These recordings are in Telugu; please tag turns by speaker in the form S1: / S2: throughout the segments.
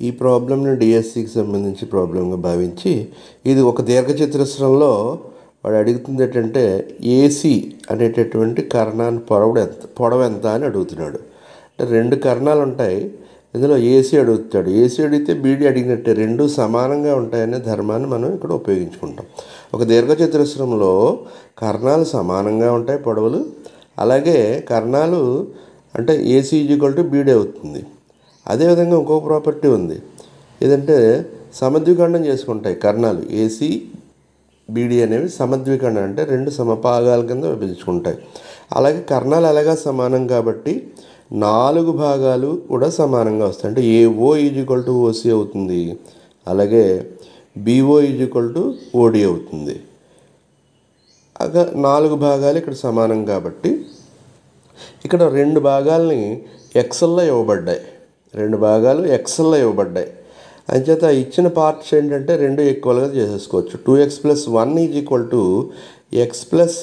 S1: ఈ ప్రాబ్లంని డిఎస్సికి సంబంధించి ప్రాబ్లంగా భావించి ఇది ఒక దీర్ఘచతురస్రంలో వాడు అడుగుతుంది ఏంటంటే ఏసీ అనేటటువంటి కర్ణాన్ని పొడవు ఎంత అని అడుగుతున్నాడు. అంటే రెండు కర్ణాలు ఉంటాయి, ఇందులో ఏసీ అడుగుతాడు. ఏసీ అడిగితే బీడీ అడిగినట్టే, రెండు సమానంగా ఉంటాయనే ధర్మాన్ని మనం ఇక్కడ ఉపయోగించుకుంటాం. ఒక దీర్ఘచతురస్రంలో కర్ణాలు సమానంగా ఉంటాయి పొడవులు, అలాగే కర్ణాలు అంటే ఏసీ ఈక్వల్ టు బీడీ అవుతుంది. అదేవిధంగా ఇంకొక ప్రాపర్టీ ఉంది, ఏదంటే సమద్విఖండం చేసుకుంటాయి కర్ణాలు. ఏసీ బీడీ అనేవి సమద్విఖండం అంటే రెండు సమభాగాల కింద విభజించుకుంటాయి. అలాగే కర్ణాలు అలాగా సమానం కాబట్టి 4 భాగాలు కూడా సమానంగా వస్తాయి. అంటే ఏఓ ఈక్వల్ టు ఓసీ అవుతుంది, అలాగే బీఓ ఈక్వల్ టు ఓడి అవుతుంది. అలా 4 భాగాలు ఇక్కడ సమానం కాబట్టి ఇక్కడ 2 భాగాల్ని ఎక్సెల్లో ఇవ్వబడ్డాయి. 2 భాగాలు ఎక్సెల్లో ఇవ్వబడ్డాయి. అంచేత ఇచ్చిన పార్ట్స్ ఏంటంటే 2 ఈక్వల్గా చేసేసుకోవచ్చు. 2x + 1 = x +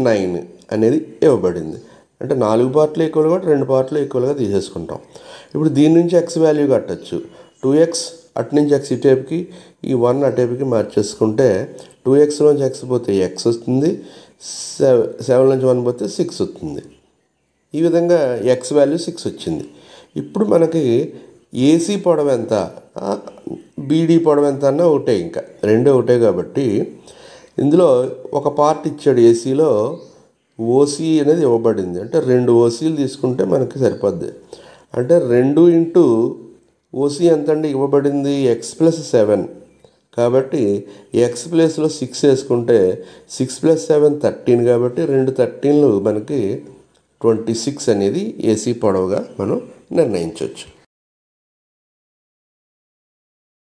S1: 9 అనేది ఇవ్వబడింది. అంటే 4 పార్ట్లు ఈక్వల్గా 2 పార్ట్లు ఈక్వల్గా తీసేసుకుంటాం. ఇప్పుడు దీని నుంచి x వాల్యూ కట్టచ్చు. 2x అటు నుంచి x ఇటేపుకి, ఈ 1 అటేపుకి మార్చేసుకుంటే 2xలోంచి x పోతే x వస్తుంది, 7 నుంచి 1 పోతే 6 వస్తుంది. ఈ విధంగా x వాల్యూ 6 వచ్చింది. ఇప్పుడు మనకి ఏసీ పొడవు ఎంత, బీడీ పొడవు ఎంత అన్నా ఒకటే, ఇంకా రెండూ ఒకటే. కాబట్టి ఇందులో ఒక పార్ట్ ఇచ్చాడు, ఏసీలో ఓసీ అనేది ఇవ్వబడింది. అంటే 2 ఓసీలు తీసుకుంటే మనకి సరిపోద్ది. అంటే 2 ఇంటూ ఓసీ ఎంత అండి ఇవ్వబడింది, x + 7. కాబట్టి x ప్లేస్లో 6 వేసుకుంటే 6 + 7 13. కాబట్టి 2 13లు మనకి 26 అనేది ఏసీ పొడవుగా మనం నిర్ణయించవచ్చు.